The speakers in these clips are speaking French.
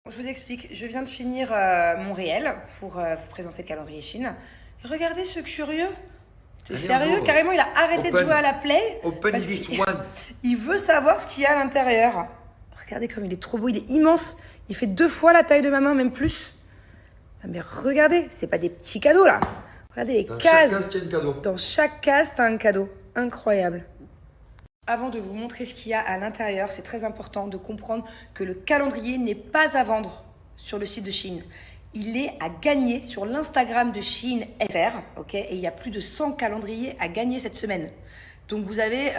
Je vous explique, je viens de finir mon réel pour vous présenter le calendrier Chine. Regardez ce curieux. T'es sérieux? Carrément, il a arrêté de jouer à la play. Open parce this qu'il one. il veut savoir ce qu'il y a à l'intérieur. Regardez comme il est trop beau, il est immense. Il fait 2 fois la taille de ma main, même plus. Non, mais regardez, c'est pas des petits cadeaux là. Regardez les Dans cases. chaque case, tu as un cadeau. Dans chaque case, t'as un cadeau. Incroyable. Avant de vous montrer ce qu'il y a à l'intérieur, c'est très important de comprendre que le calendrier n'est pas à vendre sur le site de Shein. Il est à gagner sur l'Instagram de Shein FR, ok? Et il y a plus de 100 calendriers à gagner cette semaine. Donc vous avez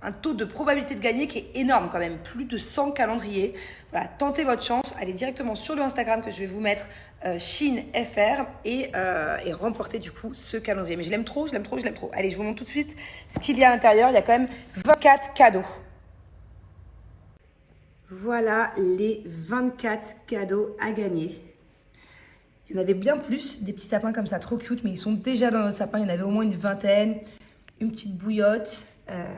un taux de probabilité de gagner qui est énorme quand même, plus de 100 calendriers. Voilà, tentez votre chance, allez directement sur le Instagram que je vais vous mettre, Shein FR, et remportez du coup ce calendrier. Mais je l'aime trop, je l'aime trop, je l'aime trop. Allez, je vous montre tout de suite ce qu'il y a à l'intérieur. Il y a quand même 24 cadeaux. Voilà les 24 cadeaux à gagner. Il y en avait bien plus, des petits sapins comme ça, trop cute, mais ils sont déjà dans notre sapin. Il y en avait au moins une vingtaine. Une petite bouillotte,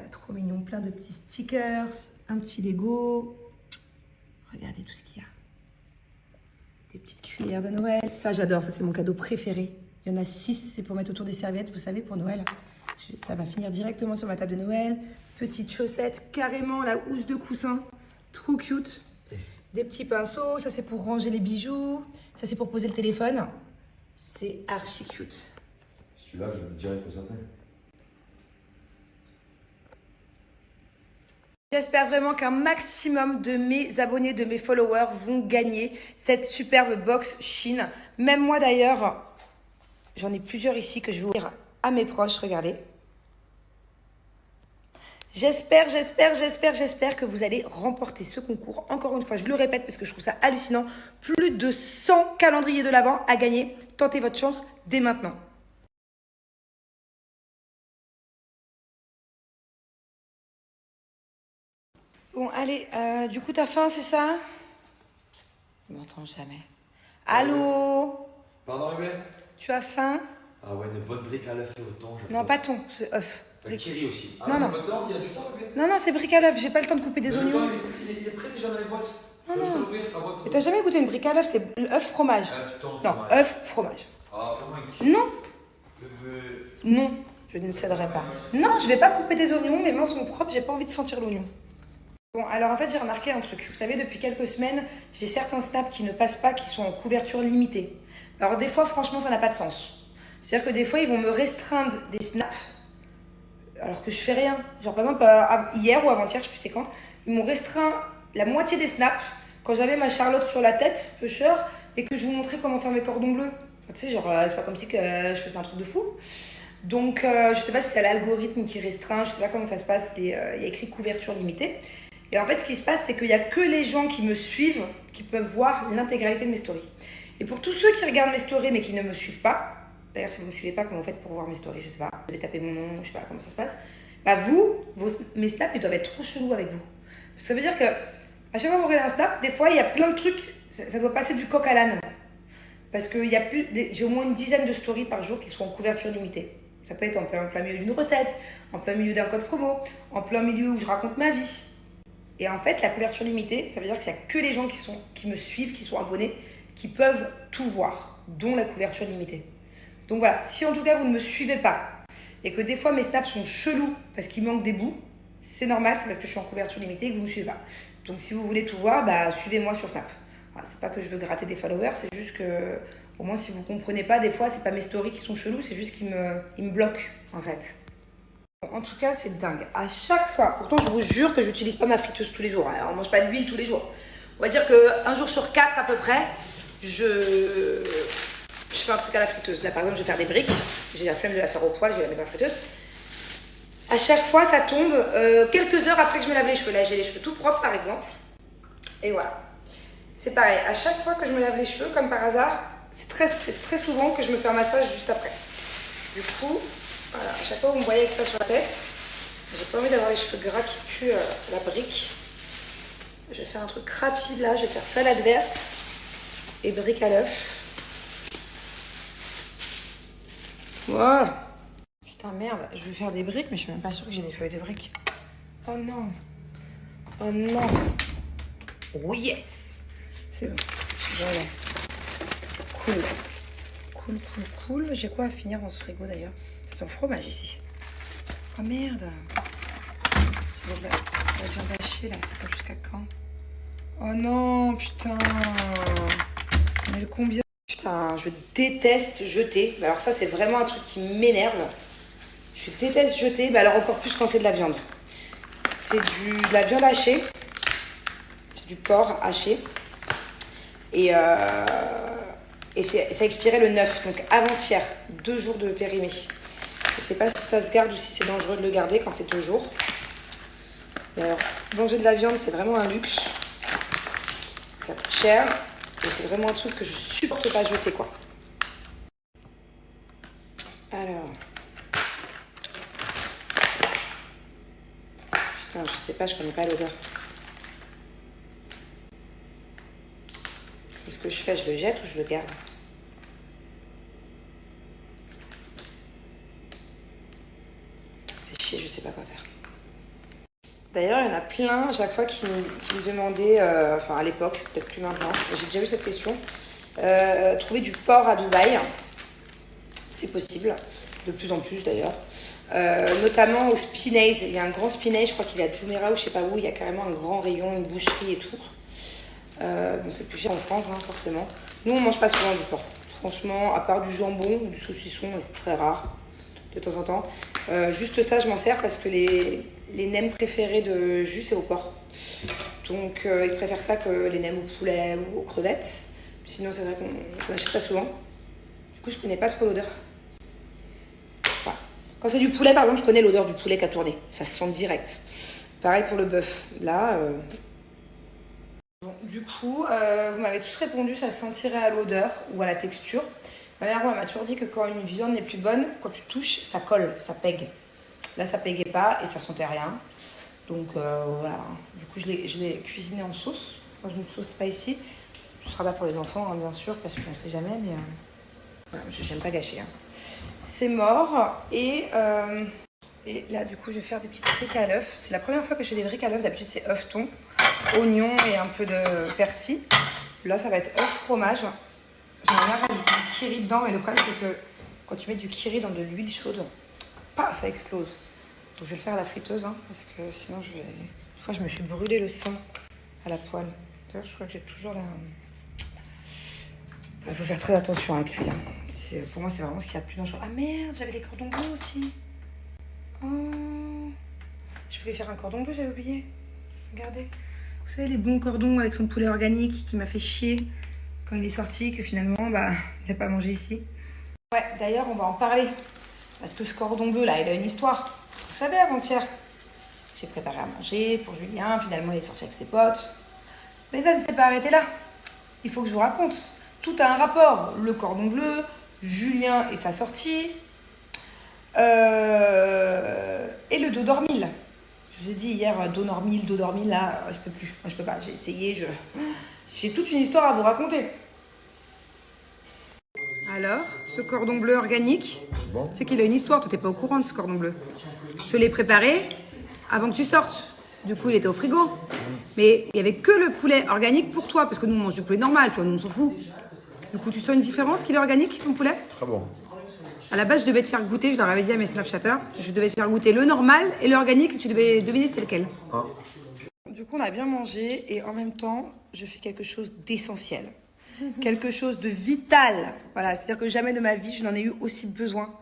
trop mignon, plein de petits stickers, un petit Lego. Regardez tout ce qu'il y a. Des petites cuillères de Noël. Ça, j'adore, ça c'est mon cadeau préféré. Il y en a 6, c'est pour mettre autour des serviettes, vous savez, pour Noël. Ça va finir directement sur ma table de Noël. Petites chaussettes, carrément la housse de coussin. Trop cute. Des petits pinceaux, ça c'est pour ranger les bijoux. Ça c'est pour poser le téléphone. C'est archi cute. Celui-là, je me dirais que ça plaît. J'espère vraiment qu'un maximum de mes abonnés, de mes followers vont gagner cette superbe box Shein. Même moi d'ailleurs, j'en ai plusieurs ici que je vais ouvrir à mes proches, regardez. J'espère que vous allez remporter ce concours. Encore une fois, je le répète parce que je trouve ça hallucinant. Plus de 100 calendriers de l'Avent à gagner. Tentez votre chance dès maintenant. Bon, allez, du coup, t'as faim, c'est ça? Il m'entend jamais. Allô? Pardon, Hubert? Tu as faim? Ah ouais, une bonne brique à l'œuf et au thon. Non, pas thon, c'est œuf. Kiri aussi. Ah, Non, non. Maintenant, il y a du temps, Hubert? Non, non, c'est brique à l'œuf, j'ai pas le temps de couper des oignons. Il est prêt déjà dans les boîtes. Non, Je non. peux l'ouvrir, la boîte. Et t'as jamais goûté une brique à l'œuf, c'est œuf fromage. Œuf, thon, Non, fromage. œuf fromage. Ah, fais-moi une kiri. Non, non, je ne céderai pas. Non, je vais pas couper des oignons, mes mains sont propres, j'ai pas envie de sentir l'oignon. Bon, alors en fait, j'ai remarqué un truc. Vous savez, depuis quelques semaines, j'ai certains snaps qui ne passent pas, qui sont en couverture limitée. Alors des fois, franchement, ça n'a pas de sens. C'est-à-dire que des fois, ils vont me restreindre des snaps alors que je fais rien. Genre par exemple, hier ou avant-hier, je sais plus c'était quand, ils m'ont restreint la moitié des snaps quand j'avais ma Charlotte sur la tête, pusher, et que je vous montrais comment faire mes cordons bleus. Enfin, tu sais, genre, c'est pas comme si que je faisais un truc de fou. Donc, je sais pas si c'est l'algorithme qui restreint, je sais pas comment ça se passe, il y a écrit couverture limitée. Et en fait, ce qui se passe, c'est qu'il y a que les gens qui me suivent qui peuvent voir l'intégralité de mes stories. Et pour tous ceux qui regardent mes stories mais qui ne me suivent pas, d'ailleurs, si vous ne me suivez pas, comment vous faites pour voir mes stories? Je sais pas, vous allez taper mon nom, je sais pas comment ça se passe. Bah mes snaps, ils doivent être trop chelous avec vous. Ça veut dire que, à chaque fois que vous regardez un snap, des fois, il y a plein de trucs, ça doit passer du coq à l'âne. Parce que j'ai au moins une dizaine de stories par jour qui sont en couverture limitée. Ça peut être en plein milieu d'une recette, en plein milieu d'un code promo, en plein milieu où je raconte ma vie. Et en fait, la couverture limitée, ça veut dire qu'il n'y a que les gens qui me suivent, qui sont abonnés, qui peuvent tout voir, dont la couverture limitée. Donc voilà, si en tout cas vous ne me suivez pas, et que des fois mes snaps sont chelous parce qu'il manque des bouts, c'est normal, c'est parce que je suis en couverture limitée et que vous ne me suivez pas. Donc si vous voulez tout voir, bah suivez-moi sur Snap. Voilà, c'est pas que je veux gratter des followers, c'est juste que, au moins si vous comprenez pas, des fois c'est pas mes stories qui sont chelous, c'est juste qu'ils me bloquent en fait. En tout cas, c'est dingue. À chaque fois, pourtant je vous jure que j'utilise pas ma friteuse tous les jours. Hein. On mange pas d'huile tous les jours. On va dire qu'un jour sur 4 à peu près, je fais un truc à la friteuse. Là par exemple, je vais faire des briques. J'ai la flemme de la faire au poêle, je vais la mettre dans la friteuse. À chaque fois, ça tombe quelques heures après que je me lave les cheveux. Là, j'ai les cheveux tout propres par exemple. Et voilà. C'est pareil. À chaque fois que je me lave les cheveux, comme par hasard, c'est très souvent que je me fais un massage juste après. Du coup, voilà, à chaque fois vous me voyez avec ça sur la tête, j'ai pas envie d'avoir les cheveux gras qui puent la brique. Je vais faire un truc rapide là, je vais faire salade verte et brique à l'œuf. Voilà. Putain merde, je vais faire des briques mais je suis même pas sûre que j'ai des feuilles de briques. Oh non. Oh non. Oh yes. C'est bon. Voilà. Cool. Cool, cool, cool. J'ai quoi à finir dans ce frigo d'ailleurs? C'est son fromage ici. Oh merde. J'ai de la viande hachée là, c'est pas jusqu'à quand? Oh non, putain. Mais le combien? Putain, je déteste jeter. Alors ça, c'est vraiment un truc qui m'énerve. Je déteste jeter, mais alors encore plus quand c'est de la viande. C'est de la viande hachée. C'est du porc haché. Et ça expirait le 9, donc avant-hier. 2 jours de périmé. Je sais pas si ça se garde ou si c'est dangereux de le garder quand c'est 2 jours. Mais alors, manger de la viande, c'est vraiment un luxe. Ça coûte cher. Et c'est vraiment un truc que je supporte pas jeter, quoi. Alors. Putain, je sais pas, je connais pas l'odeur. Qu'est-ce que je fais? Je le jette ou je le garde? Fait chier, je sais pas quoi faire. D'ailleurs, il y en a plein à chaque fois qui me demandaient, enfin à l'époque, peut-être plus maintenant, j'ai déjà eu cette question, trouver du porc à Dubaï, c'est possible, de plus en plus d'ailleurs. Notamment au Spinaze, il y a un grand Spinaze, je crois qu'il est à Jumeirah ou je sais pas où, il y a carrément un grand rayon, une boucherie et tout. Bon, c'est plus cher en France, hein, forcément. Nous, on mange pas souvent du porc. Franchement, à part du jambon ou du saucisson, et c'est très rare, de temps en temps. Juste ça, je m'en sers parce que les nems préférés de Jus, c'est au porc. Donc, ils préfèrent ça que les nems au poulet ou aux crevettes. Sinon, c'est vrai qu'on n'achète pas souvent. Du coup, je connais pas trop l'odeur. Enfin, quand c'est du poulet, par exemple, je connais l'odeur du poulet qui a tourné. Ça se sent direct. Pareil pour le bœuf. Là... Bon, du coup, vous m'avez tous répondu, ça se sentirait à l'odeur ou à la texture. Ma mère m'a toujours dit que quand une viande n'est plus bonne, quand tu touches, ça colle, ça pègue. Là, ça pèguait pas et ça sentait rien. Donc voilà. Du coup, je l'ai cuisiné en sauce, dans une sauce spicy. Ce sera pas pour les enfants, hein, bien sûr, parce qu'on sait jamais, mais voilà, j'aime pas gâcher. Hein. C'est mort et là, du coup, je vais faire des petites briques à l'œuf. C'est la première fois que je fais des briques à l'œuf. D'habitude, c'est œuf thon, oignon et un peu de persil. Là, ça va être œuf fromage. J'aimerais bien rajouter du kiri dedans, mais le problème, c'est que quand tu mets du kiri dans de l'huile chaude, ça explose. Donc, je vais le faire à la friteuse, hein, parce que sinon, une fois, je me suis brûlé le sein à la poêle. D'ailleurs, je crois que j'ai toujours la... Il faut faire très attention avec lui, là. Pour moi, c'est vraiment ce qu'il y a de plus dangereux. Ah merde, j'avais les cordons bleus aussi. Oh, je voulais faire un cordon bleu, j'avais oublié. Regardez. Vous savez, les bons cordons avec son poulet organique qui m'a fait chier quand il est sorti, que finalement, il n'a pas mangé ici. Ouais, d'ailleurs, on va en parler. Parce que ce cordon bleu, là, il a une histoire. Vous savez, avant-hier, j'ai préparé à manger pour Julien. Finalement, il est sorti avec ses potes. Mais ça ne s'est pas arrêté là. Il faut que je vous raconte. Tout a un rapport. Le cordon bleu, Julien et sa sortie. Et le dos dormil. Je vous ai dit hier, dos dormil, là, je peux plus. Moi, je peux pas. J'ai essayé, j'ai toute une histoire à vous raconter. Alors, ce cordon bleu organique, c'est qu'il a une histoire. Toi, t'es pas au courant de ce cordon bleu. Je te l'ai préparé avant que tu sortes. Du coup, il était au frigo. Mais il y avait que le poulet organique pour toi, parce que nous, on mange du poulet normal, tu vois, nous, on s'en fout. Du coup, tu sens une différence qu'il est organique, ton poulet? Ah bon? À la base, je devais te faire goûter, je leur avais dit à mes Snapchatters, je devais te faire goûter le normal et le organique, et tu devais deviner c'était lequel. Ah. Du coup, on a bien mangé et en même temps, je fais quelque chose d'essentiel. Quelque chose de vital. Voilà, c'est-à-dire que jamais de ma vie, je n'en ai eu aussi besoin.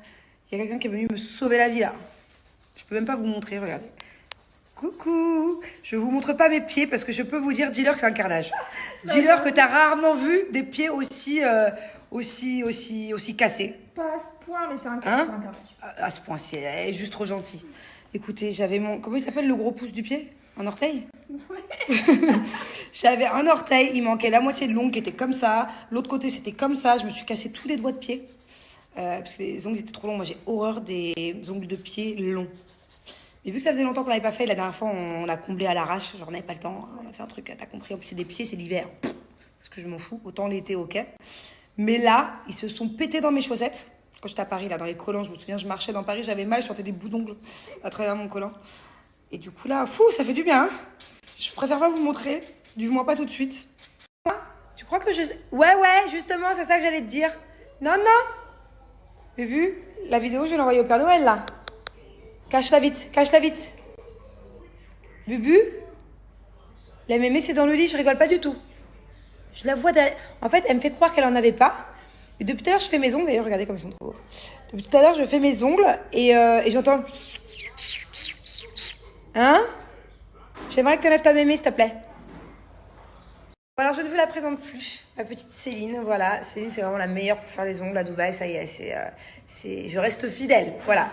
Il y a quelqu'un qui est venu me sauver la vie là. Je peux même pas vous montrer, regardez. Coucou! Je vous montre pas mes pieds parce que je peux vous dire, dis-leur que c'est un carnage. Dis-leur que t'as rarement vu des pieds aussi cassés. Pas à ce point, mais c'est un carnage. À ce point, elle est juste trop gentille. Écoutez, j'avais mon... Comment il s'appelle le gros pouce du pied? Un orteil? Ouais. J'avais un orteil, il manquait la moitié de l'ongle qui était comme ça. L'autre côté, c'était comme ça. Je me suis cassé tous les doigts de pied. Parce que les ongles étaient trop longs. Moi, j'ai horreur des ongles de pied longs. Mais vu que ça faisait longtemps qu'on n'avait pas fait, la dernière fois, on a comblé à l'arrache. Genre, on n'avait pas le temps. On a fait un truc, t'as compris. En plus, c'est des pieds, c'est l'hiver. Parce que je m'en fous. Autant l'été, ok. Mais là, ils se sont pétés dans mes chaussettes. Quand j'étais à Paris, là, dans les collants, je me souviens, je marchais dans Paris, j'avais mal, je sentais des bouts d'ongles à travers mon collant. Et du coup, là, ça fait du bien. Hein, je préfère pas vous montrer, du moins pas tout de suite. Tu crois que je... Ouais, justement, c'est ça que j'allais te dire. Non. Bubu, la vidéo, je vais l'envoyer au Père Noël, là. Cache-la vite. Bubu, la mémé, c'est dans le lit, je rigole pas du tout. Je la vois derrière. En fait, elle me fait croire qu'elle en avait pas. Et depuis tout à l'heure, je fais mes ongles. D'ailleurs, regardez comme ils sont trop beaux. Depuis tout à l'heure, je fais mes ongles et j'entends... Hein? J'aimerais que tu enlèves ta mémé, s'il te plaît. Alors, je ne vous la présente plus, ma petite Céline. Voilà, Céline, c'est vraiment la meilleure pour faire les ongles à Dubaï. Ça y est, je reste fidèle. Voilà.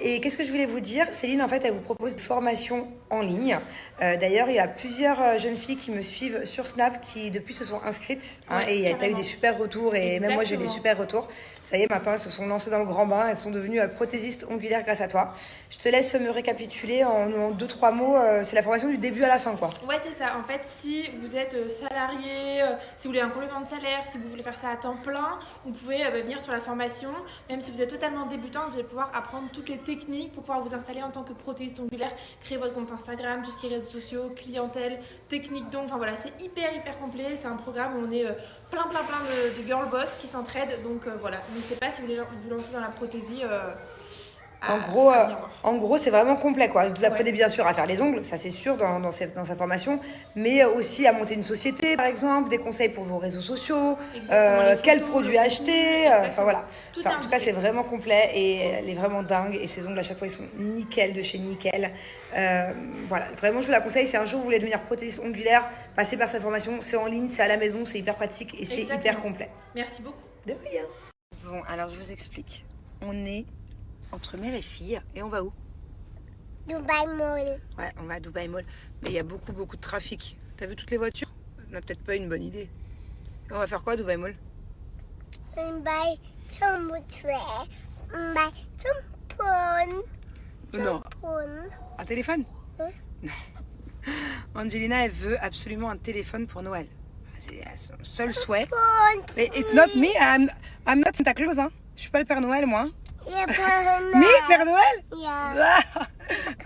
Et qu'est-ce que je voulais vous dire? Céline, en fait, elle vous propose des formations en ligne. D'ailleurs, il y a plusieurs jeunes filles qui me suivent sur Snap qui, depuis, se sont inscrites. Hein, Ouais, et tu as eu des super retours. Et Exactement. même moi, j'ai eu des super retours. Ça y est, maintenant, elles se sont lancées dans le grand bain. Elles sont devenues prothésistes ongulaires grâce à toi. Je te laisse me récapituler en 2-3 mots. C'est la formation du début à la fin, quoi. Ouais, c'est ça. En fait, si vous êtes salarié, si vous voulez un complément de salaire, si vous voulez faire ça à temps plein, vous pouvez venir sur la formation. Même si vous êtes totalement débutant, vous allez pouvoir apprendre toutes les techniques pour pouvoir vous installer en tant que prothésiste ongulaire, créer votre compte Instagram, tout ce qui est réseaux sociaux, clientèle, technique donc. Enfin voilà, c'est hyper complet. C'est un programme où on est plein de girl boss qui s'entraident. Donc voilà, n'hésitez pas si vous voulez vous lancer dans la prothésie. En gros, c'est vraiment complet, quoi. Vous apprenez bien sûr à faire les ongles, ça c'est sûr dans sa formation, mais aussi à monter une société, par exemple, des conseils pour vos réseaux sociaux, quels produits acheter, enfin voilà. Enfin, en tout cas, c'est vraiment complet et elle est vraiment dingue et ses ongles à chaque fois ils sont nickel de chez nickel. Voilà, vraiment je vous la conseille. Si un jour vous voulez devenir prothésiste ongulaire, passez par cette formation. C'est en ligne, c'est à la maison, c'est hyper pratique et c'est hyper complet. Merci beaucoup. De rien. Bon, alors je vous explique. On est entre mère et fille et on va où? Dubaï Mall. Ouais, on va à Dubaï Mall. Mais il y a beaucoup de trafic. T'as vu toutes les voitures? On n'a peut-être pas une bonne idée. Et on va faire quoi à Dubaï Mall? Dubaï Chamboutré. Dubaï Champon. Non. Un téléphone? Oui. Non. Angelina, elle veut absolument un téléphone pour Noël. C'est son seul souhait. Mais it's not me. I'm not Santa Claus. Hein. Je suis pas le Père Noël, moi. Mais Père Noël? Yeah.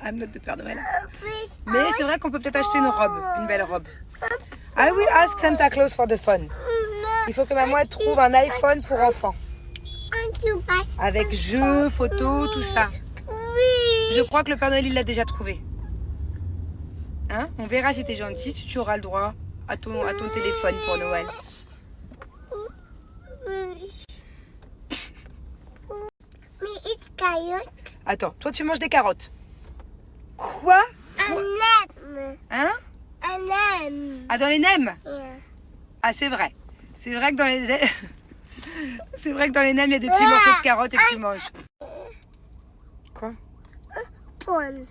I'm not the Père Noël. Please. Mais c'est vrai qu'on peut peut-être acheter une robe, une belle robe. I will ask Santa Claus for the fun. Il faut que maman elle trouve un iPhone pour enfants. Dubaï. Avec jeux, photos, tout ça. Oui. Je crois que le Père Noël, il l'a déjà trouvé. Hein? On verra si t'es gentil, si tu auras le droit à ton téléphone pour Noël. Mais it's carotte. Attends, toi tu manges des carottes. Quoi? Un aime. Hein? Un aime. Ah, dans les nems? Yeah. Ah, c'est vrai. C'est vrai que dans les... c'est vrai que dans les nems, il y a des petits morceaux de carottes et que tu manges. Quoi? Pon.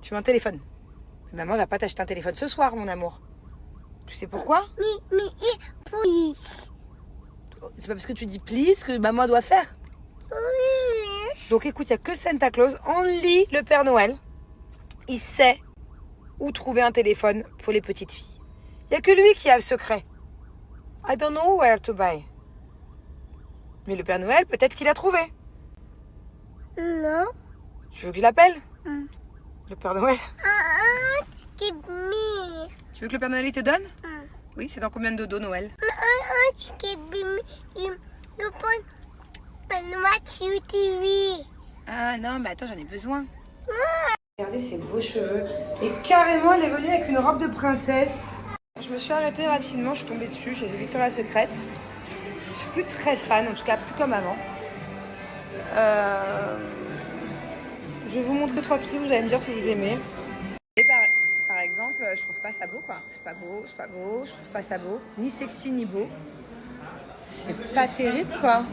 Tu veux un téléphone? Maman va pas t'acheter un téléphone ce soir, mon amour. Tu sais pourquoi? Mais, please. C'est pas parce que tu dis please que maman doit faire. Oui. Donc écoute, il n'y a que Santa Claus, only le Père Noël. Il sait où trouver un téléphone pour les petites filles. Il n'y a que lui qui a le secret. I don't know where to buy. Mais le Père Noël, peut-être qu'il a trouvé. Non. Tu veux que je l'appelle? Le Père Noël? Give me. Tu veux que le Père Noël il te donne? Oui, c'est dans combien de dodo Noël? Give me. You put and watch you TV. Ah non, mais attends, j'en ai besoin. Regardez ses beaux cheveux. Et carrément, elle est venue avec une robe de princesse. Je me suis arrêtée rapidement, je suis tombée dessus chez Victoria's Secret. Je suis plus très fan, en tout cas plus comme avant. Je vais vous montrer 3 trucs, vous allez me dire si vous aimez. Et par exemple, je trouve pas ça beau, quoi. C'est pas beau, je trouve pas ça beau. Ni sexy, ni beau. C'est pas terrible, quoi.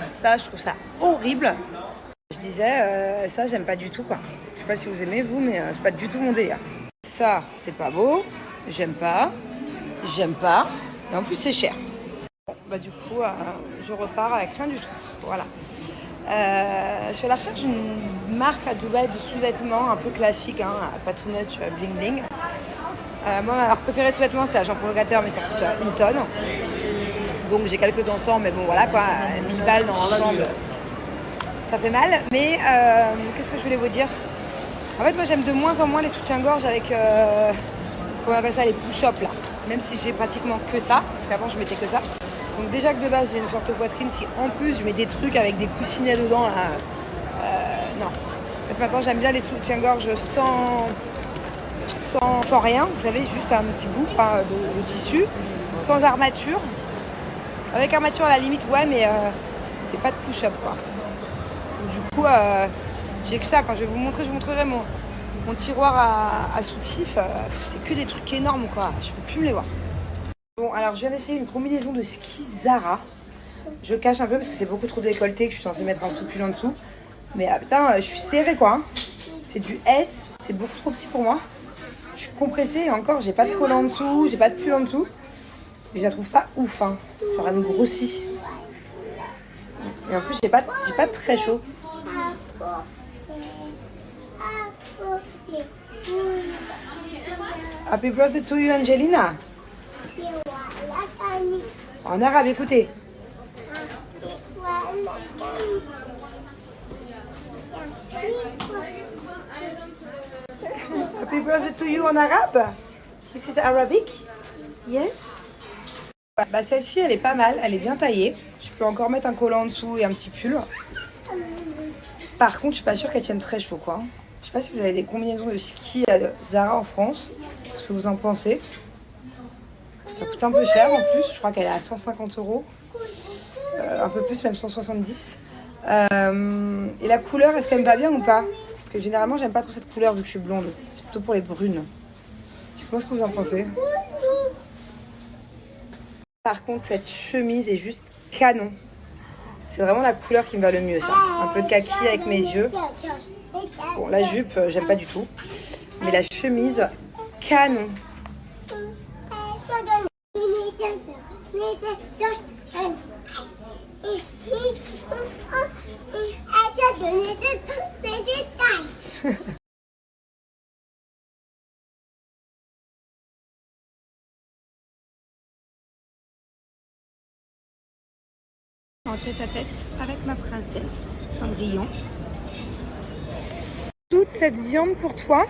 Ça, je trouve ça horrible. Je disais, ça, j'aime pas du tout, quoi. Je sais pas si vous aimez, vous, mais c'est pas du tout mon délire. Ça, c'est pas beau. J'aime pas. Et en plus, c'est cher. Bon, bah du coup, je repars avec rien du tout. Voilà. Je suis à la recherche d'une marque à Dubaï de sous-vêtements un peu classique, hein, pas too much bling bling. Moi, ma marque préférée de sous-vêtements, c'est Agent Provocateur, mais ça coûte une tonne. Donc j'ai quelques ensembles, mais bon voilà quoi, 1000 balles dans l'ensemble, ça fait mal. Mais qu'est-ce que je voulais vous dire? En fait, moi j'aime de moins en moins les soutiens-gorge avec, comment on appelle ça, les push-ups là. même si j'ai pratiquement que ça, parce qu'avant je mettais que ça. Donc déjà que de base j'ai une forte poitrine, si en plus je mets des trucs avec des coussinets dedans, là, non. En fait, maintenant j'aime bien les soutiens-gorge sans rien, vous savez, juste un petit bout de tissu, sans armature. Avec armature à la limite, ouais, mais pas de push-up, quoi. Donc, du coup, j'ai que ça. Quand je vais vous montrer, je vous montrerai mon tiroir à soutifs. C'est que des trucs énormes, quoi. Je peux plus me les voir. Bon, alors je viens d'essayer une combinaison de ski Zara. Je cache un peu parce que c'est beaucoup trop décolleté, que je suis censée mettre un soupul en dessous. Mais putain, je suis serrée, quoi. Hein. C'est du S, c'est beaucoup trop petit pour moi. Je suis compressée et encore, j'ai pas de col en dessous, j'ai pas de pull en dessous. Mais je la trouve pas ouf, hein. Genre elle me grossit. Et en plus, j'ai pas très chaud. Happy birthday to you, Angelina. En arabe, écoutez. Happy birthday to you en arabe. This is Arabic. Yes. Bah celle-ci, elle est pas mal, elle est bien taillée. Je peux encore mettre un collant en dessous et un petit pull. Par contre, je suis pas sûre qu'elle tienne très chaud, quoi. Je sais pas si vous avez des combinaisons de ski à Zara en France. Qu'est-ce que vous en pensez? Ça coûte un peu cher en plus. Je crois qu'elle est à 150 €. Un peu plus, même 170. Et la couleur, est-ce qu'elle me va bien ou pas? Parce que généralement, j'aime pas trop cette couleur vu que je suis blonde. C'est plutôt pour les brunes. Je sais pas ce que vous en pensez. Par contre, cette chemise est juste canon. C'est vraiment la couleur qui me va le mieux, ça. Un peu kaki avec mes yeux. Bon, la jupe, j'aime pas du tout. Mais la chemise, canon. En tête à tête avec ma princesse Cendrillon. Toute cette viande pour toi,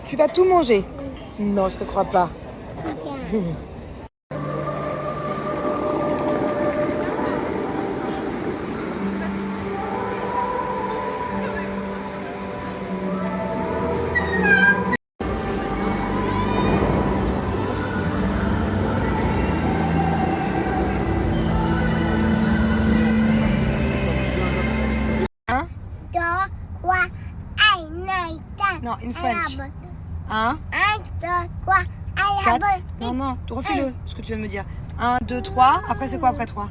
tu vas tout manger? Non, je te crois pas. Non, in French. 1, 4. Non, refais-le, ce que tu viens de me dire. 1, 2, 3. Après, c'est quoi après 3?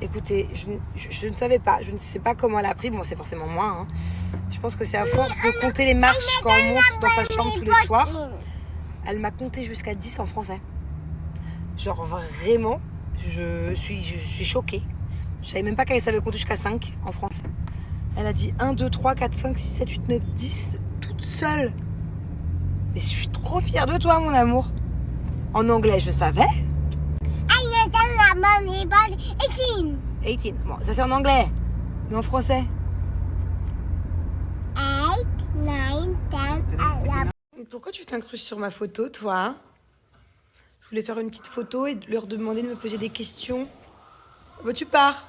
Écoutez, je ne savais pas. Je ne sais pas comment elle a appris. Bon, c'est forcément moi. Hein. Je pense que c'est à force de compter les marches quand on monte dans sa chambre tous les soirs. Elle m'a compté jusqu'à 10 en français. Genre, vraiment, je suis choquée. Je savais même pas qu'elle savait compter jusqu'à 5 en français. Elle a dit 1, 2, 3, 4, 5, 6, 7, 8, 9, 10, toute seule. Mais je suis trop fière de toi, mon amour. En anglais, je savais. 18. Bon, ça c'est en anglais. Mais en français. 8, 9, 10, 11. Pourquoi tu t'incrustes sur ma photo, toi? Je voulais faire une petite photo et leur demander de me poser des questions. Bah, tu pars.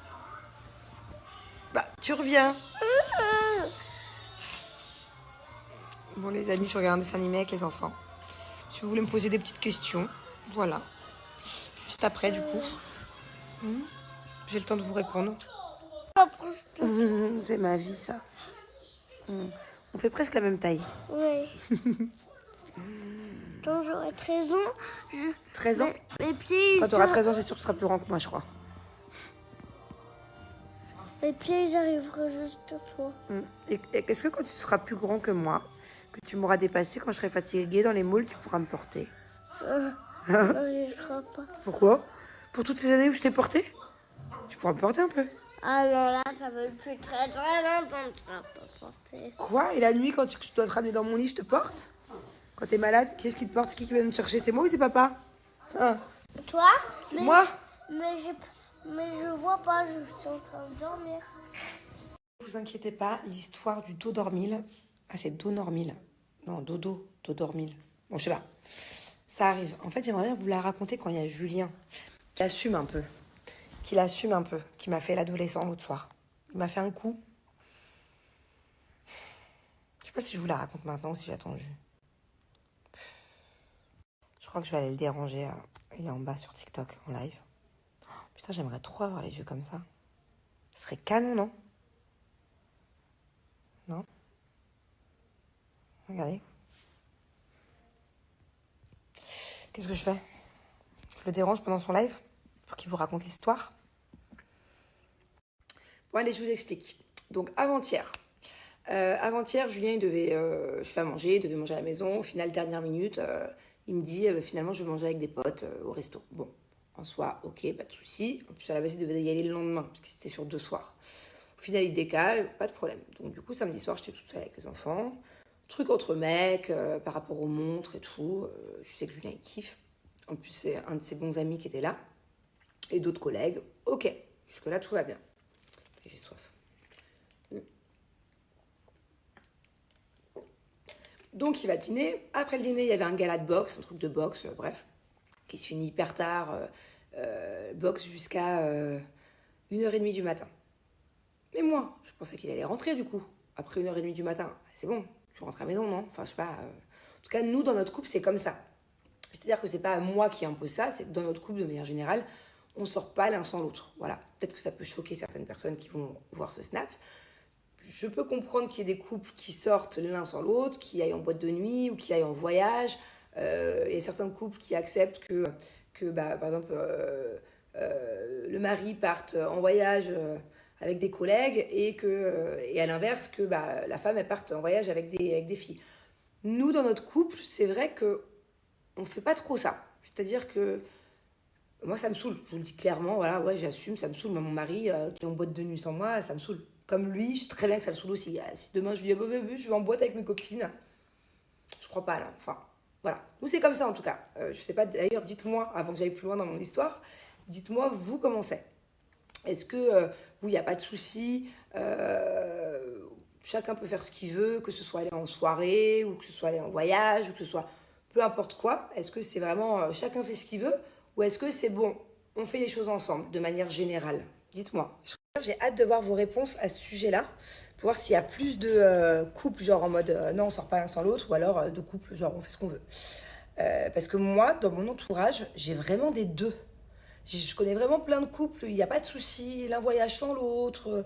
Bah, tu reviens. Bon, les amis, je regarde un dessin animé avec les enfants. Si vous voulez me poser des petites questions, voilà. Juste après, du coup. J'ai le temps de vous répondre. C'est ma vie, ça. On fait presque la même taille. Oui. Donc j'aurai 13 ans. 13 ans? Mes pieds, Quand tu auras 13 ans, c'est sûr que tu seras plus grand que moi, je crois. mes pieds, ils arriveront juste à toi. Et est-ce que quand tu seras plus grand que moi, que tu m'auras dépassé, quand je serai fatiguée dans les malls, tu pourras me porter? Je crois pas. Pourquoi? Pour toutes ces années où je t'ai porté? Tu pourras me porter un peu. Ah non, là, ça veut plus très longtemps que tu vas pas porter. Quoi? Et la nuit, quand je dois te ramener dans mon lit, je te porte? Quand t'es malade, qui est-ce qui te porte? C'est qui vient me chercher? C'est moi ou c'est papa? Hein? Toi? C'est moi? Mais je vois pas, je suis en train de dormir. Ne vous inquiétez pas, l'histoire du dos dormil. Ah, c'est dos normil. Non, dodo, dos dormil. Bon, je sais pas. Ça arrive. En fait, j'aimerais bien vous la raconter quand il y a Julien qui assume un peu. Qui m'a fait l'adolescent l'autre soir. Il m'a fait un coup. Je sais pas si je vous la raconte maintenant ou si j'attends Jules. Je crois que je vais aller le déranger. Il est en bas sur TikTok, en live. Oh, putain, j'aimerais trop avoir les yeux comme ça. Ce serait canon, non? Non? Regardez. Qu'est-ce que je fais? Je le dérange pendant son live pour qu'il vous raconte l'histoire. Bon, allez, je vous explique. Donc, avant-hier, Julien, il devait, je fais à manger, il devait manger à la maison. Au final, dernière minute, il me dit, finalement, je vais manger avec des potes au resto. Bon, en soi, ok, pas de souci. En plus, à la base, il devait y aller le lendemain, parce que c'était sur 2 soirs. Au final, il décale, pas de problème. Donc, du coup, samedi soir, j'étais toute seule avec les enfants. Truc entre mecs, par rapport aux montres et tout. Je sais que Julien, il kiffe. En plus, c'est un de ses bons amis qui était là. Et d'autres collègues. Ok, jusque-là, tout va bien. Et j'ai soif. Donc, il va dîner. Après le dîner, il y avait un gala de boxe, un truc de boxe, bref, qui se finit hyper tard. Boxe jusqu'à 1h30 du matin. Mais moi, je pensais qu'il allait rentrer, du coup. Après 1h30 du matin, c'est bon, je rentre à la maison, non? Enfin, je sais pas. En tout cas, nous, dans notre couple, c'est comme ça. C'est-à-dire que c'est pas moi qui impose ça, c'est que dans notre couple, de manière générale, on sort pas l'un sans l'autre. Voilà. Peut-être que ça peut choquer certaines personnes qui vont voir ce snap. Je peux comprendre qu'il y ait des couples qui sortent l'un sans l'autre, qui aillent en boîte de nuit ou qui aillent en voyage. Il y a certains couples qui acceptent que par exemple, le mari parte en voyage avec des collègues et à l'inverse, que la femme elle parte en voyage avec des filles. Nous, dans notre couple, c'est vrai qu'on ne fait pas trop ça. C'est-à-dire que moi, ça me saoule. Je vous le dis clairement, voilà, ouais, j'assume, ça me saoule. Moi, mon mari qui est en boîte de nuit sans moi, ça me saoule. Comme lui, je sais très bien que ça le saoule aussi. Si demain, je lui dis, je vais en boîte avec mes copines, je crois pas, là. Enfin, voilà. Nous, c'est comme ça, en tout cas. Je sais pas, d'ailleurs, dites-moi, avant que j'aille plus loin dans mon histoire, dites-moi, vous, comment c'est? Est-ce que, vous, il n'y a pas de souci? Chacun peut faire ce qu'il veut, que ce soit aller en soirée, ou que ce soit aller en voyage, ou que ce soit peu importe quoi. Est-ce que c'est vraiment chacun fait ce qu'il veut? Ou est-ce que c'est bon, on fait les choses ensemble, de manière générale? Dites-moi. J'ai hâte de voir vos réponses à ce sujet-là, pour voir s'il y a plus de couples, genre en mode non, on sort pas l'un sans l'autre, ou alors de couples, genre on fait ce qu'on veut. Parce que moi, dans mon entourage, j'ai vraiment des deux. Je connais vraiment plein de couples, il n'y a pas de souci, l'un voyage sans l'autre,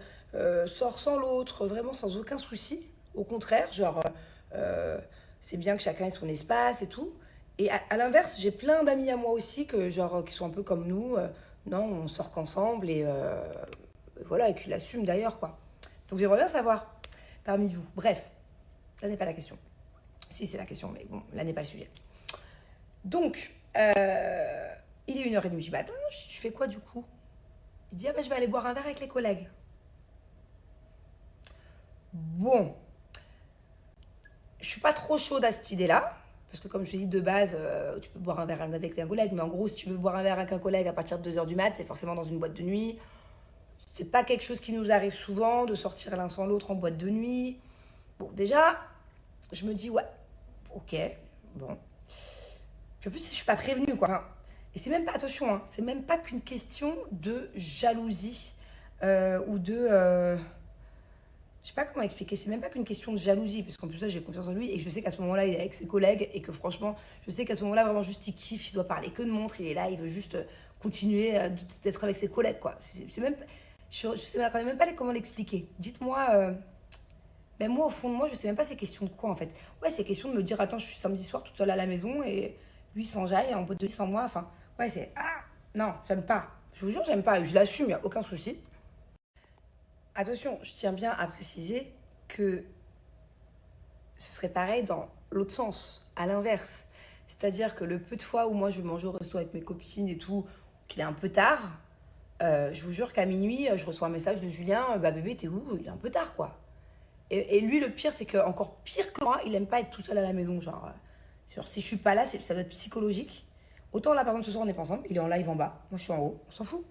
sort sans l'autre, vraiment sans aucun souci. Au contraire, genre, c'est bien que chacun ait son espace et tout. Et à l'inverse, j'ai plein d'amis à moi aussi que, genre, qui sont un peu comme nous. Non, on sort qu'ensemble et voilà, et qui l'assument d'ailleurs, quoi. Donc j'aimerais bien savoir parmi vous. Bref, ça n'est pas la question. Si, c'est la question, mais bon, là n'est pas le sujet. Donc, il est 1h30 du matin, je fais quoi du coup? Il dit, je vais aller boire un verre avec les collègues. Bon, je suis pas trop chaude à cette idée-là. Parce que comme je te dis, de base, tu peux boire un verre avec un collègue. Mais en gros, si tu veux boire un verre avec un collègue à partir de 2h du mat', c'est forcément dans une boîte de nuit. C'est pas quelque chose qui nous arrive souvent, de sortir l'un sans l'autre en boîte de nuit. Bon, déjà, je me dis, ouais, ok, bon. Puis en plus, je suis pas prévenue, quoi. Et c'est même pas, attention, hein, c'est même pas qu'une question de jalousie ou de... je sais pas comment expliquer, c'est même pas qu'une question de jalousie, parce qu'en plus, là, j'ai confiance en lui et je sais qu'à ce moment-là, il est avec ses collègues et que franchement, je sais qu'à ce moment-là, vraiment, juste, il kiffe, il doit parler que de montres, il est là, il veut juste continuer d'être avec ses collègues, quoi. C'est même, je sais même pas comment l'expliquer. Dites-moi, même moi, au fond de moi, je sais même pas c'est question de quoi, en fait. Ouais, c'est question de me dire, attends, je suis samedi soir toute seule à la maison et lui s'enjaille en boîte de nuit sans moi, enfin, ouais, c'est, non, j'aime pas. Je vous jure, j'aime pas, je l'assume, il n'y a aucun souci. Attention, je tiens bien à préciser que ce serait pareil dans l'autre sens, à l'inverse. C'est-à-dire que le peu de fois où moi je mange au resto avec mes copines et tout, qu'il est un peu tard, je vous jure qu'à minuit, je reçois un message de Julien, bébé, t'es où? Il est un peu tard, quoi. Et lui, le pire, c'est que encore pire que moi, il aime pas être tout seul à la maison. Genre si je suis pas là, ça doit être psychologique. Autant là, par exemple, ce soir, on n'est pas ensemble, il est en live en bas, moi je suis en haut, on s'en fout.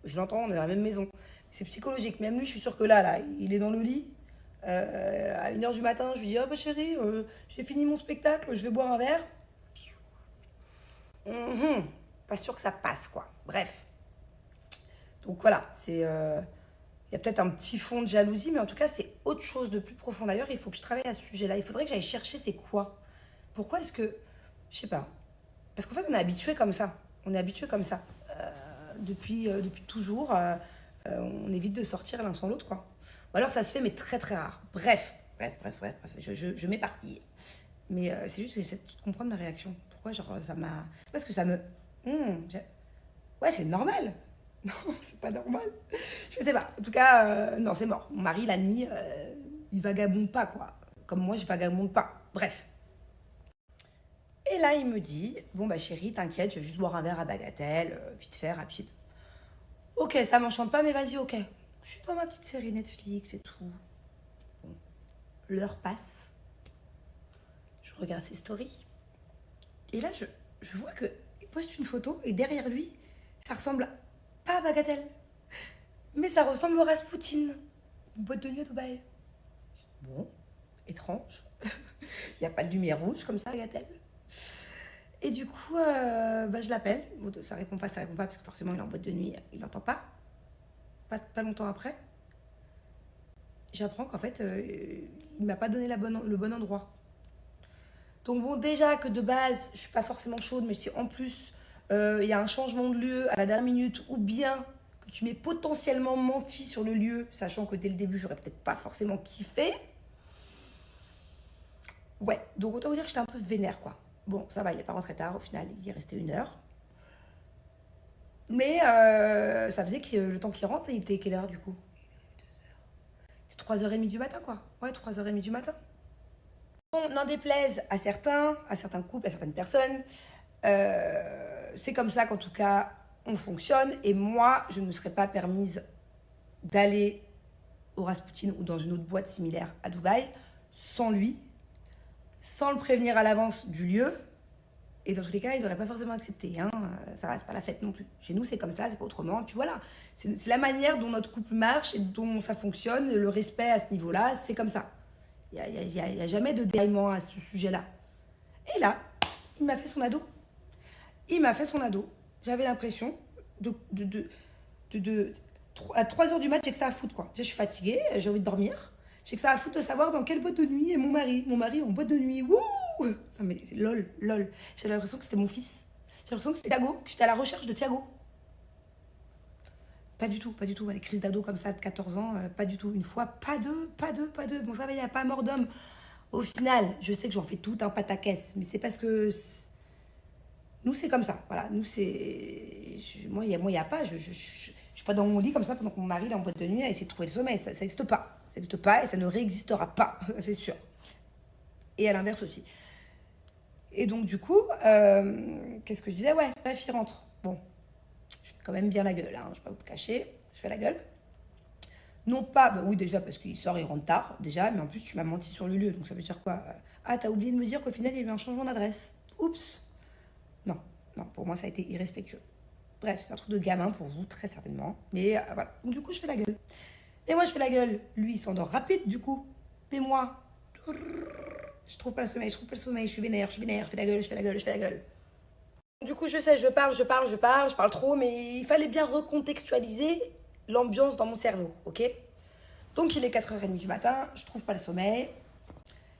Je l'entends, on est dans la même maison. C'est psychologique. Même lui, je suis sûre que là, il est dans le lit. À 1h du matin, je lui dis, chérie, j'ai fini mon spectacle, je vais boire un verre. Pas sûr que ça passe, quoi. Bref. Donc voilà, c'est... Il y a peut-être un petit fond de jalousie, mais en tout cas, c'est autre chose de plus profond. D'ailleurs, il faut que je travaille à ce sujet-là. Il faudrait que j'aille chercher c'est quoi. Pourquoi est-ce que... Je sais pas. Parce qu'en fait, on est habitué comme ça. On est habitué comme ça. Depuis toujours, on évite de sortir l'un sans l'autre, quoi. Ou alors, ça se fait, mais très, très rare. Bref. Je m'éparpille. Mais c'est juste que j'essaie de comprendre ma réaction. Pourquoi, genre, ça m'a... Parce que ça me... Ouais, c'est normal. Non, c'est pas normal. Je sais pas. En tout cas, non, c'est mort. Mon mari, la nuit, il vagabonde pas, quoi. Comme moi, je vagabonde pas. Bref. Et là, il me dit, bon, bah chérie, t'inquiète, je vais juste boire un verre à bagatelle, vite fait, rapide. Ok, ça m'enchante pas, mais vas-y, ok. Je suis dans ma petite série Netflix et tout. Bon. L'heure passe. Je regarde ses stories. Et là, je vois qu'il poste une photo et derrière lui, ça ressemble pas à Bagatelle, mais ça ressemble au Rasputin. Une boîte de nuit à Dubaï. Bon, étrange. Il n'y a pas de lumière rouge comme ça, Bagatelle. Et du coup, je l'appelle. Ça répond pas, parce que forcément, il est en boîte de nuit, il n'entend pas. Pas longtemps après, j'apprends qu'en fait, il m'a pas donné le bon endroit. Donc bon, déjà que de base, je suis pas forcément chaude, mais si en plus, il y a un changement de lieu à la dernière minute, ou bien que tu m'aies potentiellement menti sur le lieu, sachant que dès le début, j'aurais peut-être pas forcément kiffé. Ouais, donc autant vous dire que j'étais un peu vénère, quoi. Bon, ça va, il est pas rentré tard, au final, il est resté 1 heure. Mais ça faisait que le temps qu'il rentre, il était quelle heure, du coup? 2h. C'est 3h30 du matin, quoi. Ouais, 3h30 du matin. Bon, n'en déplaise à certains couples, à certaines personnes, c'est comme ça qu'en tout cas, on fonctionne. Et moi, je ne me serais pas permise d'aller au Rasputin ou dans une autre boîte similaire à Dubaï sans lui, sans le prévenir à l'avance du lieu. Et dans tous les cas, il n'aurait pas forcément accepté. Hein. Ça va, c'est pas la fête non plus. Chez nous, c'est comme ça, c'est pas autrement. Et puis voilà, c'est la manière dont notre couple marche et dont ça fonctionne. Le respect à ce niveau-là, c'est comme ça. Il n'y a jamais de déraillement à ce sujet-là. Et là, il m'a fait son ado. J'avais l'impression à 3h du mat, j'ai que ça à foutre, quoi. Je suis fatiguée, j'ai envie de dormir. J'ai que ça à foutre de savoir dans quelle boîte de nuit est mon mari. Mon mari en boîte de nuit. Wouh! Non mais lol. J'ai l'impression que c'était mon fils. J'ai l'impression que c'était Thiago, que j'étais à la recherche de Thiago. Pas du tout. Les crises d'ado comme ça de 14 ans, pas du tout. Une fois, pas deux. Bon, ça va, il n'y a pas mort d'homme. Au final, je sais que j'en fais tout un pataquès, mais c'est parce que nous, c'est comme ça. Voilà, nous, c'est... Moi, il n'y a pas... Je suis pas dans mon lit comme ça pendant que mon mari est en boîte de nuit à essayer de trouver le sommeil. Ça n'existe pas. Ça n'existe pas et ça ne réexistera pas, c'est sûr. Et à l'inverse aussi. Et donc, du coup, qu'est-ce que je disais? Ouais, la fille rentre. Bon, je fais quand même bien la gueule, hein, je ne vais pas vous le cacher. Je fais la gueule. Non pas, oui déjà parce qu'il sort, il rentre tard, déjà, mais en plus tu m'as menti sur le lieu, donc ça veut dire quoi? Ah, t'as oublié de me dire qu'au final il y a eu un changement d'adresse. Oups. Non, pour moi ça a été irrespectueux. Bref, c'est un truc de gamin pour vous, très certainement. Mais voilà, donc du coup je fais la gueule. Et moi je fais la gueule, lui il s'endort rapide du coup. Mais moi, je trouve pas le sommeil, je suis vénère, je fais la gueule. Du coup je sais, je parle trop, mais il fallait bien recontextualiser l'ambiance dans mon cerveau, ok? Donc il est 4h30 du matin, je trouve pas le sommeil.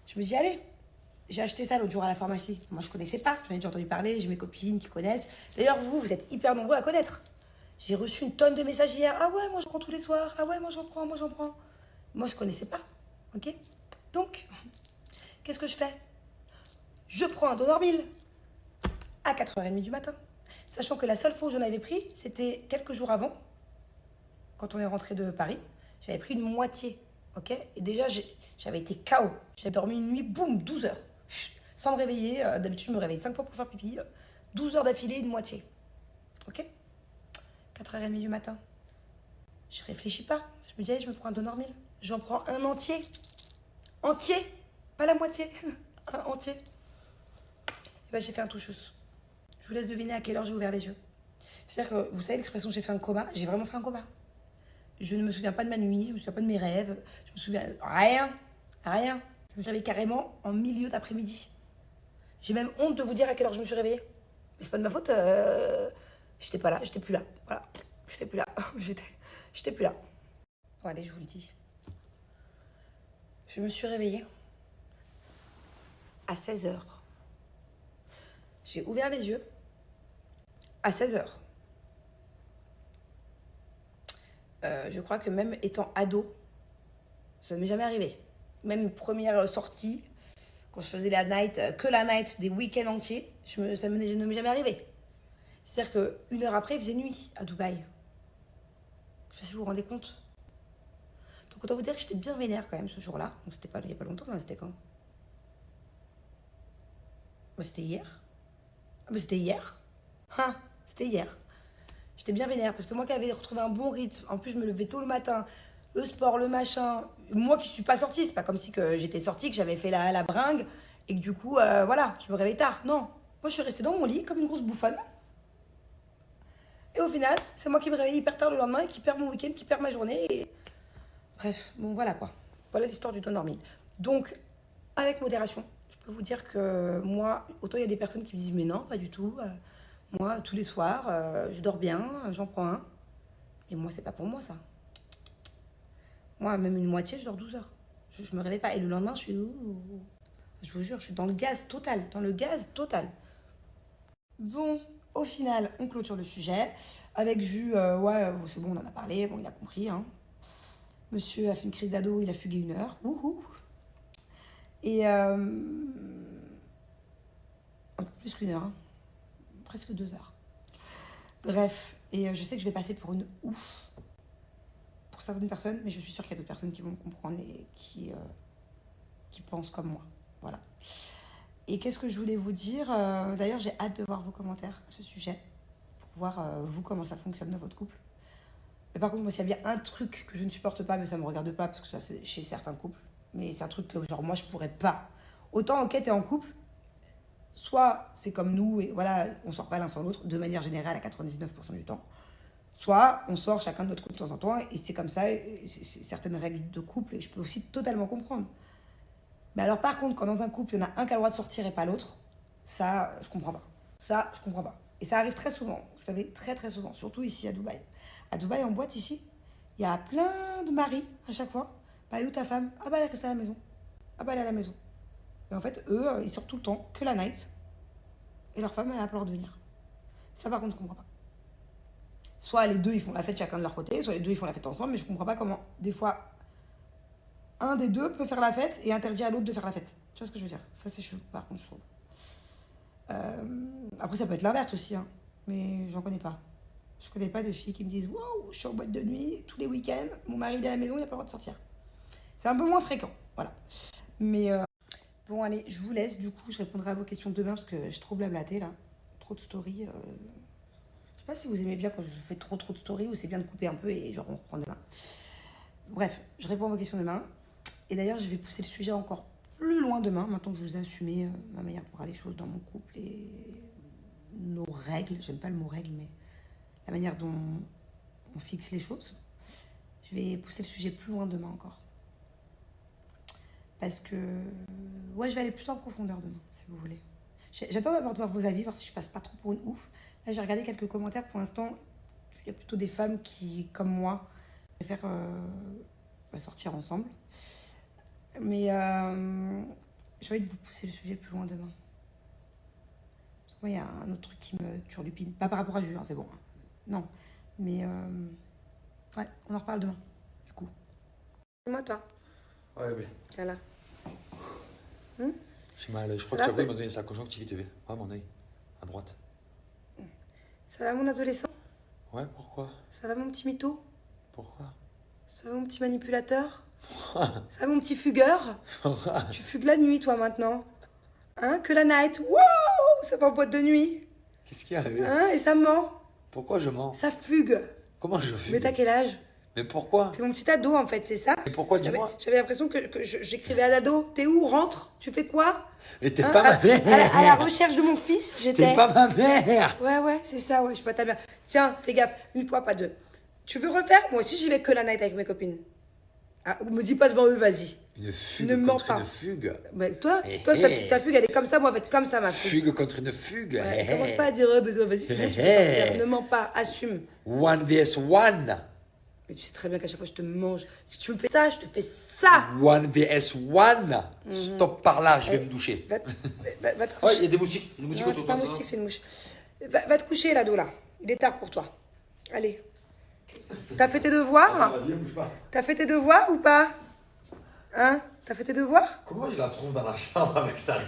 Je me dis, allez, j'ai acheté ça l'autre jour à la pharmacie. Moi je connaissais pas, j'en ai déjà entendu parler, j'ai mes copines qui connaissent. D'ailleurs vous êtes hyper nombreux à connaître. J'ai reçu une tonne de messages hier. Ah ouais, moi j'en prends tous les soirs. Ah ouais, moi j'en prends. Moi je connaissais pas, ok? Donc, qu'est-ce que je fais? Je prends un Donormil à 4h30 du matin. Sachant que la seule fois où j'en avais pris, c'était quelques jours avant. Quand on est rentré de Paris, j'avais pris une moitié, ok? Et déjà, j'avais été KO. J'avais dormi une nuit, boum, 12 heures. Sans me réveiller, d'habitude, je me réveille 5 fois pour faire pipi. 12 heures d'affilée, une moitié. Ok? 4h30 du matin. Je réfléchis pas. Je me dis, allez, je me prends un Donormil. J'en prends un entier. Entier, pas la moitié. Un entier. Et ben, j'ai fait un touchous. Je vous laisse deviner à quelle heure j'ai ouvert les yeux. C'est-à-dire que, vous savez l'expression j'ai fait un coma? J'ai vraiment fait un coma. Je ne me souviens pas de ma nuit, je ne me souviens pas de mes rêves, je me souviens rien. Je me suis réveillée carrément en milieu d'après-midi. J'ai même honte de vous dire à quelle heure je me suis réveillée. C'est pas de ma faute. J'étais pas là, j'étais plus là. Voilà, j'étais plus là. J'étais plus là. Bon, allez, je vous le dis. Je me suis réveillée à 16h. J'ai ouvert les yeux à 16h. Je crois que même étant ado, ça ne m'est jamais arrivé. Même première sortie, quand je faisais la night, que la night des week-ends entiers, ça ne m'est jamais arrivé. C'est-à-dire qu'une heure après, il faisait nuit à Dubaï. Je sais pas si vous vous rendez compte. Donc autant vous dire que j'étais bien vénère quand même ce jour-là. Donc c'était pas il n'y a pas longtemps, hein, c'était quand? Bah, c'était hier. Ah, bah, c'était hier. Hein, c'était hier. J'étais bien vénère parce que moi qui avais retrouvé un bon rythme, en plus je me levais tôt le matin, le sport, le machin, moi qui suis pas sortie, c'est pas comme si que j'étais sortie, que j'avais fait la bringue et que du coup, voilà, je me réveille tard. Non, moi je suis restée dans mon lit comme une grosse bouffonne. Et au final, c'est moi qui me réveille hyper tard le lendemain et qui perd mon week-end, qui perd ma journée. Et... Bref, bon voilà quoi. Voilà l'histoire du don dormil. Donc, avec modération, je peux vous dire que moi, autant il y a des personnes qui me disent mais non, pas du tout. Moi, tous les soirs, je dors bien, j'en prends un. Et moi, c'est pas pour moi ça. Moi, même une moitié, je dors 12 heures. Je me réveille pas. Et le lendemain, je suis... Je vous jure, je suis dans le gaz total. Dans le gaz total. Bon, au final, on clôture le sujet. Avec Jus, ouais, c'est bon, on en a parlé. Bon, il a compris. Hein. Monsieur a fait une crise d'ado, il a fugué 1 heure. Wouhou. Et... un peu plus qu'1 heure. Hein. Presque 2 heures. Bref. Et je sais que je vais passer pour une ouf. Pour certaines personnes, mais je suis sûre qu'il y a d'autres personnes qui vont me comprendre et qui pensent comme moi. Voilà. Et qu'est-ce que je voulais vous dire? D'ailleurs, j'ai hâte de voir vos commentaires à ce sujet, pour voir, vous, comment ça fonctionne dans votre couple. Mais par contre, moi, s'il y a bien un truc que je ne supporte pas, mais ça ne me regarde pas, parce que ça, c'est chez certains couples, mais c'est un truc que, genre, moi, je pourrais pas. Autant, ok, t'es en couple, soit c'est comme nous, et voilà, on sort pas l'un sans l'autre, de manière générale, à 99% du temps. Soit on sort chacun de notre couple de temps en temps, et c'est comme ça, c'est certaines règles de couple, et je peux aussi totalement comprendre. Mais alors par contre, quand dans un couple, il y en a un qui a le droit de sortir et pas l'autre, ça, je comprends pas. Ça, je comprends pas. Et ça arrive très souvent, vous savez, très très souvent, surtout ici à Dubaï. À Dubaï, en boîte, ici, il y a plein de maris, à chaque fois. Bah, et où ta femme? Ah bah, elle reste à la maison. Ah bah, elle est à la maison. Et en fait, eux, ils sortent tout le temps, que la night, et leur femme, elle a peur de venir. Ça, par contre, je comprends pas. Soit les deux, ils font la fête chacun de leur côté, soit les deux, ils font la fête ensemble, mais je comprends pas comment, des fois, un des deux peut faire la fête et interdire à l'autre de faire la fête. Tu vois ce que je veux dire? Ça, c'est chaud, par contre, je trouve. Après, ça peut être l'inverse aussi, hein, mais j'en connais pas. Je connais pas de filles qui me disent « Waouh, je suis en boîte de nuit tous les week-ends, mon mari est à la maison, il n'a pas le droit de sortir. » C'est un peu moins fréquent, voilà. Mais bon, allez, je vous laisse. Du coup, je répondrai à vos questions demain parce que j'ai trop blablaté, là. Trop de stories. Je sais pas si vous aimez bien quand je fais trop de stories ou c'est bien de couper un peu et genre on reprend demain. Bref, je réponds à vos questions demain. Et d'ailleurs, je vais pousser le sujet encore plus loin demain, maintenant que je vous ai assumé ma manière de voir les choses dans mon couple et nos règles. J'aime pas le mot règle, mais la manière dont on fixe les choses. Je vais pousser le sujet plus loin demain encore. Parce que, ouais, je vais aller plus en profondeur demain, si vous voulez. J'attends d'abord de voir vos avis, voir si je passe pas trop pour une ouf. Là, j'ai regardé quelques commentaires. Pour l'instant, il y a plutôt des femmes qui, comme moi, préfèrent sortir ensemble. Mais j'ai envie de vous pousser le sujet plus loin demain. Parce que moi, il y a un autre truc qui me turlupine. Pas par rapport à Julien, c'est bon. Non. Mais ouais, on en reparle demain, du coup. C'est moi, toi. Ouais, bien. Tiens là. J'ai mal. Je crois que Thiago m'a donné sa conjonctivite. Ah, mon œil. À droite. Ça va, mon adolescent? Ouais, pourquoi? Ça va, mon petit mytho? Pourquoi? Ça va, mon petit manipulateur? Ça va, mon petit fugueur? Tu fugues la nuit, toi, maintenant. Hein? Que la night. Wow! Ça va en boîte de nuit. Qu'est-ce qu'il y a? Hein? Et ça ment. Pourquoi je mens? Ça fugue. Comment je fugue? Mais t'as quel âge? Mais pourquoi? T'es mon petit ado, en fait, c'est ça? Et pourquoi, dis-moi? J'avais l'impression que j'écrivais à l'ado. T'es où? Rentre? Tu fais quoi? Mais t'es pas ma mère! À la recherche de mon fils, j'étais... T'es pas ma mère! Ouais, c'est ça, ouais, je suis pas ta mère. Tiens, fais gaffe, une fois, pas deux. Tu veux refaire? Moi aussi, j'y vais que la night avec mes copines. Ah, me dis pas devant eux, vas-y. Une fugue Ne mens contre pas. une fugue. Mais toi, Eh, ta fugue, elle est comme ça, moi, elle va être comme ça, ma fugue. Fugue contre une fugue. Ouais, Eh, commence eh. pas à dire, oh, bah, vas-y, c'est bon, tu peux Eh, sortir. eh. Ne mens pas, assume. 1 vs 1. Mais tu sais très bien qu'à chaque fois, je te mange. Si tu me fais ça, je te fais ça. 1 vs 1. Stop par là, je vais me doucher. Va te Oh, coucher. il y a des moustiques. Des moustiques Non, autour c'est pas un de toi, moustique, c'est une mouche. Va te coucher, l'ado, là. Il est tard pour toi. Allez. T'as fait tes devoirs? Vas-y, bouge pas. T'as fait tes devoirs ou pas? Hein? T'as fait tes devoirs? Comment je la trouve dans la chambre avec sa